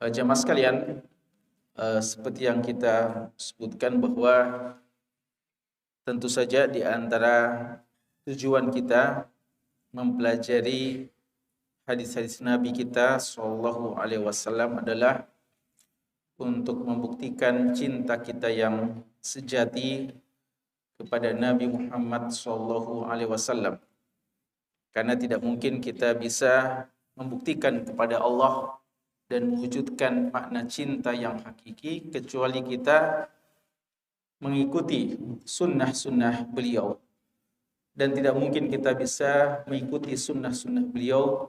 Jemaah sekalian, seperti yang kita sebutkan bahwa tentu saja di antara tujuan kita mempelajari hadis-hadis Nabi kita Shallallahu Alaihi Wasallam adalah untuk membuktikan cinta kita yang sejati kepada Nabi Muhammad Shallallahu Alaihi Wasallam. Karena tidak mungkin kita bisa membuktikan kepada Allah dan mewujudkan makna cinta yang hakiki kecuali kita mengikuti sunnah-sunnah beliau. Dan tidak mungkin kita bisa mengikuti sunnah-sunnah beliau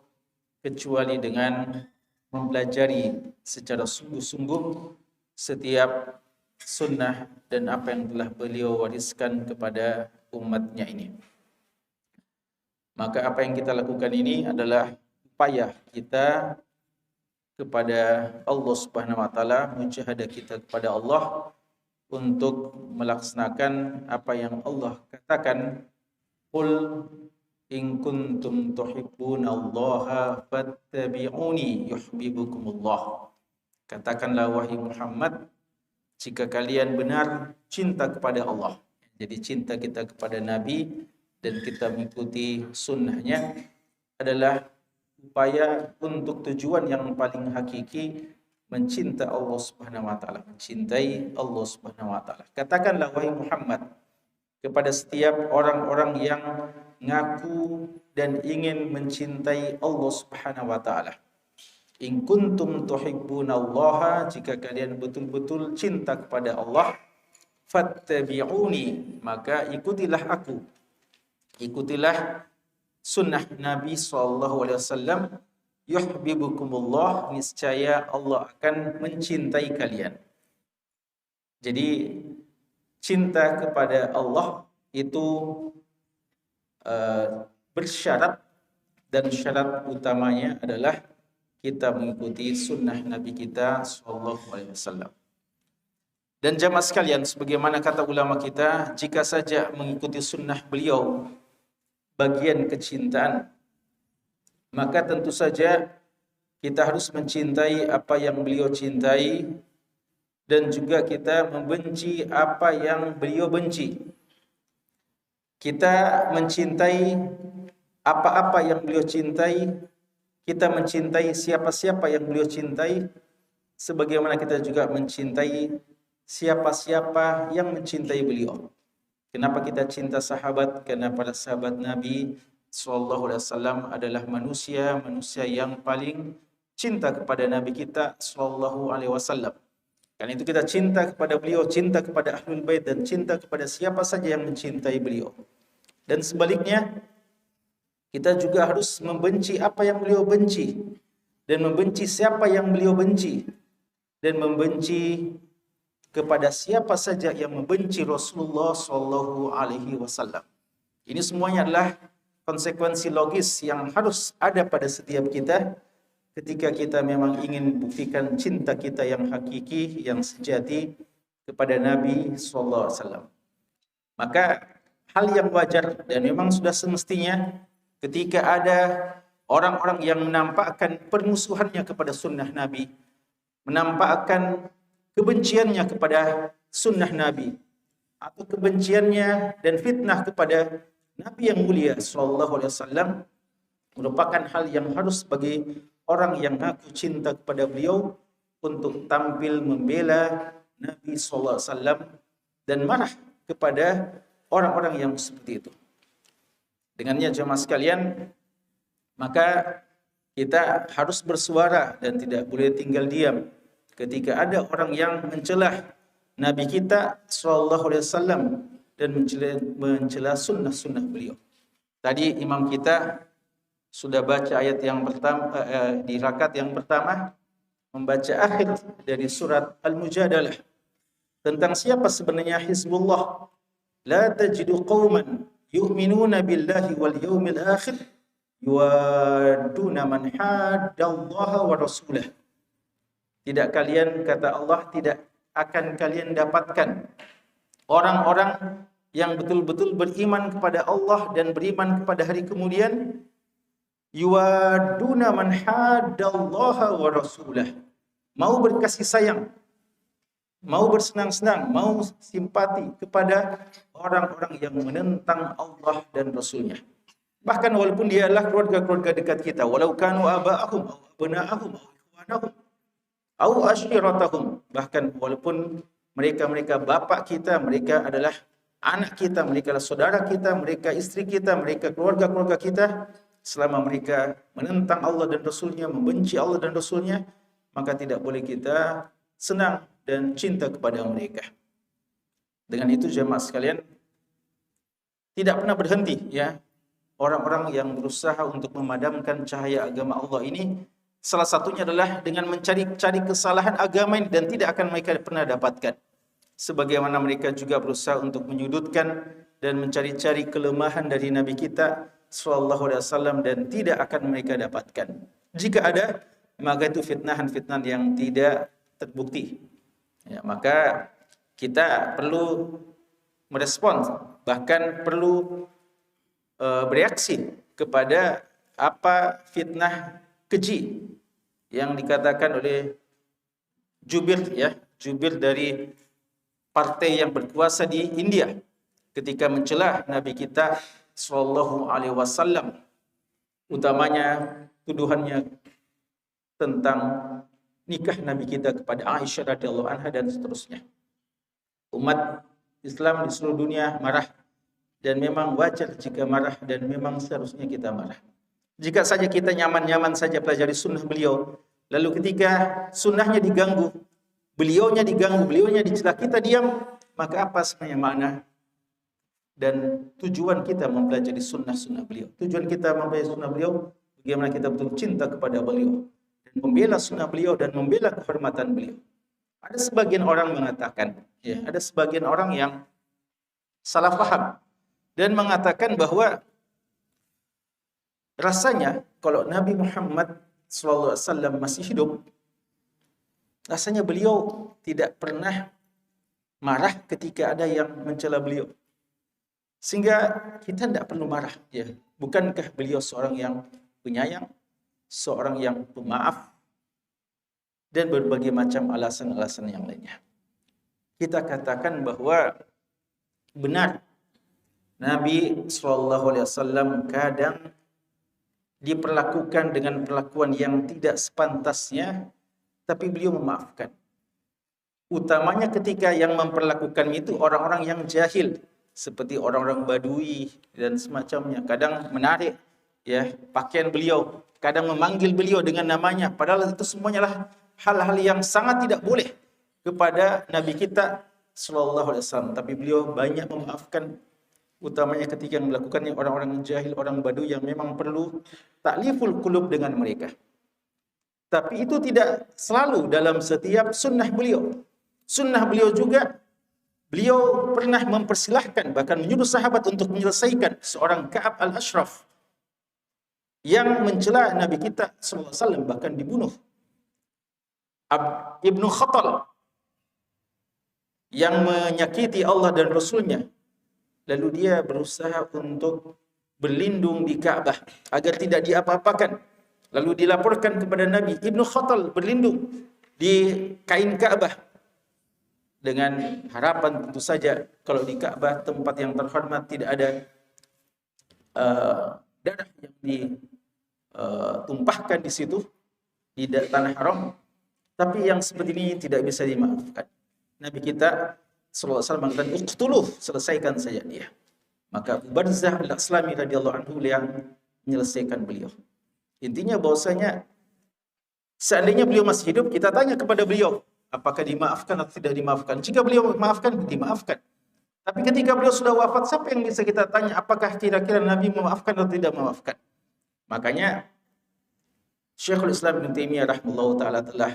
kecuali dengan mempelajari secara sungguh-sungguh setiap sunnah dan apa yang telah beliau wariskan kepada umatnya ini. Maka apa yang kita lakukan ini adalah upaya kita kepada Allah Subhanahu wa taala, mujahadah kita kepada Allah untuk melaksanakan apa yang Allah katakan, qul in kuntum tuhibbunallaha fattabi'uni yuhibbukumullah. Katakanlah wahai Muhammad, jika kalian benar cinta kepada Allah. Jadi cinta kita kepada Nabi dan kita mengikuti sunnahnya adalah upaya untuk tujuan yang paling hakiki, mencinta Allah Subhanahu wa taala, mencintai Allah Subhanahu wa taala. Katakanlah wahai Muhammad kepada setiap orang-orang yang ngaku dan ingin mencintai Allah Subhanahu wa taala. In kuntum tuhibbunallaha, jika kalian betul-betul cinta kepada Allah, fattabi'uni, maka ikutilah aku. Ikutilah sunnah Nabi SAW, yuhibbukumullah, niscaya Allah akan mencintai kalian. Jadi cinta kepada Allah itu bersyarat, dan syarat utamanya adalah kita mengikuti sunnah Nabi kita SAW. Dan jamaah sekalian, sebagaimana kata ulama kita, jika saja mengikuti sunnah beliau bagian kecintaan, maka tentu saja kita harus mencintai apa yang beliau cintai dan juga kita membenci apa yang beliau benci. Kita mencintai apa-apa yang beliau cintai, kita mencintai siapa-siapa yang beliau cintai, sebagaimana kita juga mencintai siapa-siapa yang mencintai beliau. Kenapa kita cinta sahabat? Karena para sahabat Nabi SAW adalah manusia yang paling cinta kepada Nabi kita SAW. Karena itu kita cinta kepada beliau, cinta kepada Ahlul Bait, dan cinta kepada siapa saja yang mencintai beliau. Dan sebaliknya, kita juga harus membenci apa yang beliau benci, dan membenci siapa yang beliau benci, dan membenci kepada siapa saja yang membenci Rasulullah Shallallahu Alaihi Wasallam. Ini semuanya adalah konsekuensi logis yang harus ada pada setiap kita ketika kita memang ingin buktikan cinta kita yang hakiki, yang sejati kepada Nabi Shallallahu Alaihi Wasallam. Maka hal yang wajar dan memang sudah semestinya ketika ada orang-orang yang menampakkan permusuhannya kepada sunnah Nabi, menampakkan kebenciannya kepada sunnah Nabi, atau kebenciannya dan fitnah kepada Nabi yang mulia Sallallahu Alaihi Wasallam, merupakan hal yang harus bagi orang yang mengaku cinta kepada beliau untuk tampil membela Nabi Sallallahu Alaihi Wasallam dan marah kepada orang-orang yang seperti itu. Dengannya jemaah sekalian, maka kita harus bersuara dan tidak boleh tinggal diam ketika ada orang yang mencelah Nabi kita Sallallahu Alaihi Wasallam dan mencela sunnah-sunnah beliau. Tadi imam kita sudah baca ayat yang pertama di rakaat yang pertama, membaca akhir dari surat Al-Mujadalah tentang siapa sebenarnya Hizbullah. La tajidu qauman yu'minuna billahi wal yawmil akhir yuwadduna man haddallaha wa rasulah. Tidak kalian, kata Allah, tidak akan kalian dapatkan orang-orang yang betul-betul beriman kepada Allah dan beriman kepada hari kemudian, yuwadduna man haddallaha wa rasulah, mau berkasih sayang, mau bersenang-senang, mau simpati kepada orang-orang yang menentang Allah dan Rasul-Nya. Bahkan walaupun dia adalah keluarga-keluarga dekat kita, walau kanu aba'ahum aw abna'ahum aw ikhwanahum aw ashiratahum, bahkan walaupun mereka bapak kita, mereka adalah anak kita, mereka adalah saudara kita, mereka istri kita, mereka keluarga-keluarga kita, selama mereka menentang Allah dan Rasul-Nya, membenci Allah dan Rasul-Nya, maka tidak boleh kita senang dan cinta kepada mereka. Dengan itu jemaah sekalian, tidak pernah berhenti ya orang-orang yang berusaha untuk memadamkan cahaya agama Allah ini. Salah satunya adalah dengan mencari-cari kesalahan agama ini, dan tidak akan mereka pernah dapatkan. Sebagaimana mereka juga berusaha untuk menyudutkan dan mencari-cari kelemahan dari Nabi kita sallallahu alaihi wasallam, dan tidak akan mereka dapatkan. Jika ada, maka itu fitnahan-fitnahan yang tidak terbukti. Ya, maka kita perlu merespons, bahkan perlu bereaksi kepada apa fitnah keji yang dikatakan oleh jubir dari partai yang berkuasa di India ketika mencela Nabi kita sallallahu alaihi wasallam, utamanya tuduhannya tentang nikah Nabi kita kepada Aisyah radhiyallahu anha dan seterusnya. Umat Islam di seluruh dunia marah, dan memang wajar jika marah, dan memang seharusnya kita marah. Jika saja kita nyaman-nyaman saja pelajari sunnah beliau, lalu ketika sunnahnya diganggu, beliaunya dicela, kita diam, maka apa sebenarnya makna dan tujuan kita mempelajari sunnah-sunnah beliau? Tujuan kita mempelajari sunnah beliau, bagaimana kita betul cinta kepada beliau, dan membela sunnah beliau, dan membela kehormatan beliau. Ada sebagian orang mengatakan, ada sebagian orang yang salah faham dan mengatakan bahwa rasanya kalau Nabi Muhammad SAW masih hidup, rasanya beliau tidak pernah marah ketika ada yang mencela beliau, sehingga kita tidak perlu marah. Bukankah beliau seorang yang penyayang, seorang yang pemaaf, dan berbagai macam alasan-alasan yang lainnya. Kita katakan bahwa benar, Nabi SAW kadang diperlakukan dengan perlakuan yang tidak sepantasnya, tapi beliau memaafkan. Utamanya ketika yang memperlakukan itu orang-orang yang jahil, seperti orang-orang Badui dan semacamnya. Kadang menarik pakaian beliau, kadang memanggil beliau dengan namanya, padahal itu semuanya lah hal-hal yang sangat tidak boleh kepada Nabi kita SAW. Tapi beliau banyak memaafkan, utamanya ketika melakukannya orang-orang jahil, orang Badui yang memang perlu takliful qulub dengan mereka. Tapi itu tidak selalu dalam setiap sunnah beliau. Sunnah beliau juga, beliau pernah mempersilahkan, bahkan menyuruh sahabat untuk menyelesaikan seorang Ka'ab al-Ashraf yang mencela Nabi kita SAW, bahkan dibunuh. Ibnu Khattal yang menyakiti Allah dan Rasulnya, lalu dia berusaha untuk berlindung di Ka'bah agar tidak diapa-apakan. Lalu dilaporkan kepada Nabi, Ibnu Khattal berlindung di kain Ka'bah dengan harapan tentu saja kalau di Ka'bah, tempat yang terhormat, tidak ada darah yang ditumpahkan di situ, di tanah haram. Tapi yang seperti ini tidak bisa dimaafkan. Nabi kita SAW mengatakan, uqtuluh, selesaikan saja dia. Maka Abu Barzah al-Aslami radhiyallahu anhu yang menyelesaikan beliau. Intinya bahwasanya seandainya beliau masih hidup, kita tanya kepada beliau, apakah dimaafkan atau tidak dimaafkan. Jika beliau memaafkan, dimaafkan. Tapi ketika beliau sudah wafat, siapa yang bisa kita tanya apakah kira-kira Nabi memaafkan atau tidak memaafkan? Makanya Syekhul Islam Ibnu Taimiyah rahimahullah ta'ala telah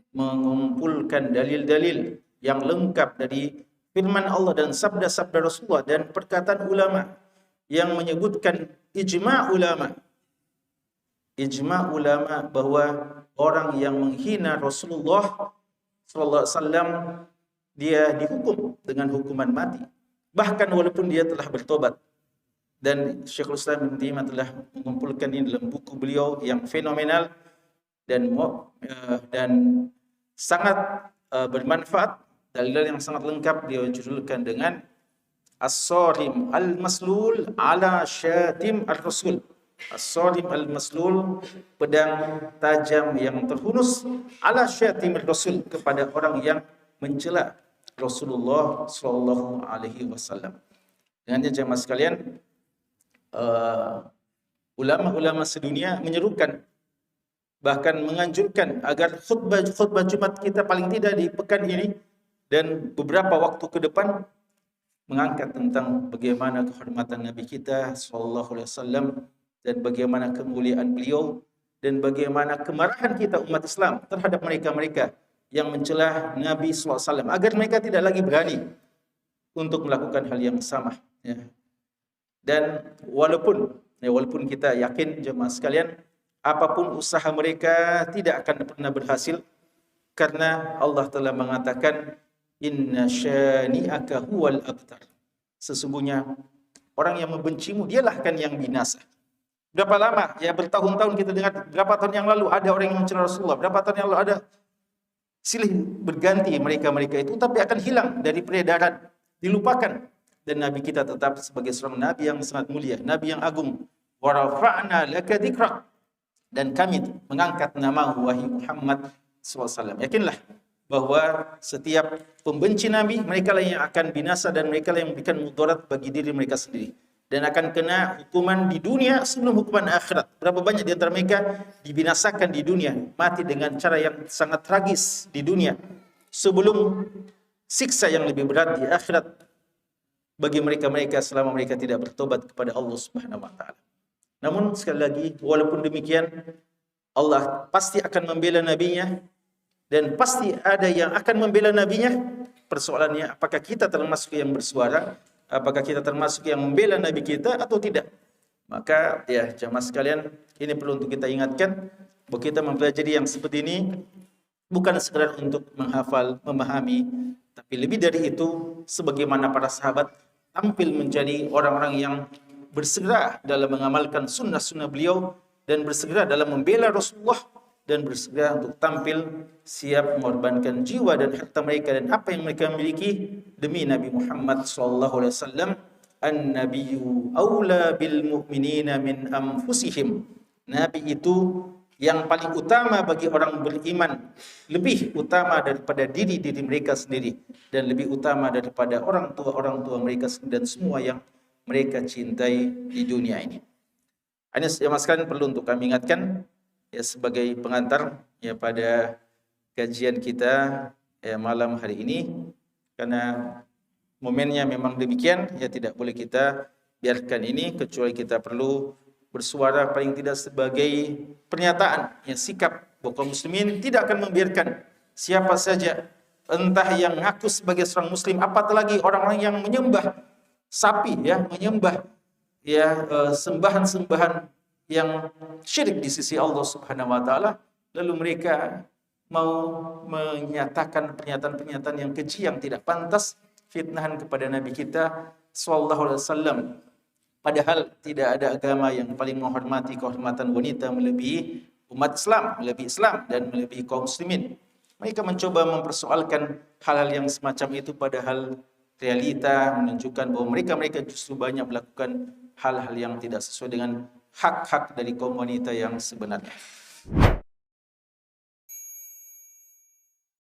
mengumpulkan dalil-dalil yang lengkap dari firman Allah dan sabda-sabda Rasulullah dan perkataan ulama yang menyebutkan ijma' ulama bahwa orang yang menghina Rasulullah sallallahu alaihi wasallam dia dihukum dengan hukuman mati, bahkan walaupun dia telah bertobat. Dan Syekhul Islam Ibnu Taimiyah telah mengumpulkan ini dalam buku beliau yang fenomenal, dan sangat bermanfaat. Dalil yang sangat lengkap dia judulkan dengan As-Sarim Al-Maslul ala Syatim Ar-Rasul. As-Sarim Al-Maslul, pedang tajam yang terhunus, ala Syatim Ar-Rasul, kepada orang yang mencela Rasulullah sallallahu alaihi wasallam. Dengannya jemaah sekalian, ulama-ulama sedunia menyerukan, bahkan menganjurkan agar khutbah Jumat kita paling tidak di pekan ini dan beberapa waktu ke depan mengangkat tentang bagaimana kehormatan Nabi kita sallallahu alaihi wasallam dan bagaimana kemuliaan beliau dan bagaimana kemarahan kita umat Islam terhadap mereka-mereka yang mencela Nabi sallallahu alaihi wasallam, agar mereka tidak lagi berani untuk melakukan hal yang sama, ya. Dan walaupun kita yakin jemaah sekalian, apapun usaha mereka tidak akan pernah berhasil, karena Allah telah mengatakan inna syani'aka huwal abtar. Sesungguhnya orang yang membencimu dialah kan yang binasa. Berapa lama? Ya bertahun-tahun kita dengar, berapa tahun yang lalu ada orang yang mencela Rasulullah, berapa tahun yang lalu ada, silih berganti mereka-mereka itu, tapi akan hilang dari peredaran, dilupakan. Dan Nabi kita tetap sebagai seorang Nabi yang sangat mulia, Nabi yang agung. Wa rafa'na laka dzikrak, dan kami mengangkat namamu wahai Muhammad SAW. Yakinlah bahwa setiap pembenci Nabi, mereka lah yang akan binasa dan mereka lah yang memberikan mudarat bagi diri mereka sendiri, dan akan kena hukuman di dunia sebelum hukuman akhirat. Berapa banyak di antara mereka dibinasakan di dunia, mati dengan cara yang sangat tragis di dunia, sebelum siksa yang lebih berat di akhirat bagi mereka-mereka selama mereka tidak bertobat kepada Allah Subhanahu wa taala. Namun sekali lagi, walaupun demikian, Allah pasti akan membela nabinya, dan pasti ada yang akan membela nabinya. Persoalannya, apakah kita termasuk yang bersuara, apakah kita termasuk yang membela nabi kita atau tidak. Maka ya jemaah sekalian, ini perlu untuk kita ingatkan bahwa kita mempelajari yang seperti ini bukan sekedar untuk menghafal, memahami, tapi lebih dari itu, sebagaimana para sahabat tampil menjadi orang-orang yang bersegera dalam mengamalkan sunnah-sunnah beliau, dan bersegera dalam membela Rasulullah, dan bersegera untuk tampil siap mengorbankan jiwa dan harta mereka dan apa yang mereka miliki demi Nabi Muhammad SAW. An-nabiyyu aula bil mu'minina min anfusihim. Nabi itu yang paling utama bagi orang beriman, lebih utama daripada diri-diri mereka sendiri, dan lebih utama daripada orang tua mereka sendiri dan semua yang mereka cintai di dunia ini. Ini yang sekalian perlu untuk kami ingatkan ya sebagai pengantar ya pada kajian kita ya malam hari ini, karena momennya memang demikian ya, tidak boleh kita biarkan ini, kecuali kita perlu bersuara paling tidak sebagai pernyataan yang sikap bahwa kaum muslimin tidak akan membiarkan siapa saja, entah yang ngaku sebagai seorang muslim, apatah lagi orang-orang yang menyembah sapi ya, menyembah ya sembahan-sembahan yang syirik di sisi Allah Subhanahu wa taala, lalu mereka mau menyatakan pernyataan-pernyataan yang keji yang tidak pantas, fitnahan kepada Nabi kita sallallahu alaihi wasallam. Padahal tidak ada agama yang paling menghormati kehormatan wanita melebihi umat Islam, melebihi Islam dan melebihi kaum muslimin. Mereka mencoba mempersoalkan hal-hal yang semacam itu, padahal realita menunjukkan bahwa mereka justru banyak melakukan hal-hal yang tidak sesuai dengan hak-hak dari kaum wanita yang sebenarnya.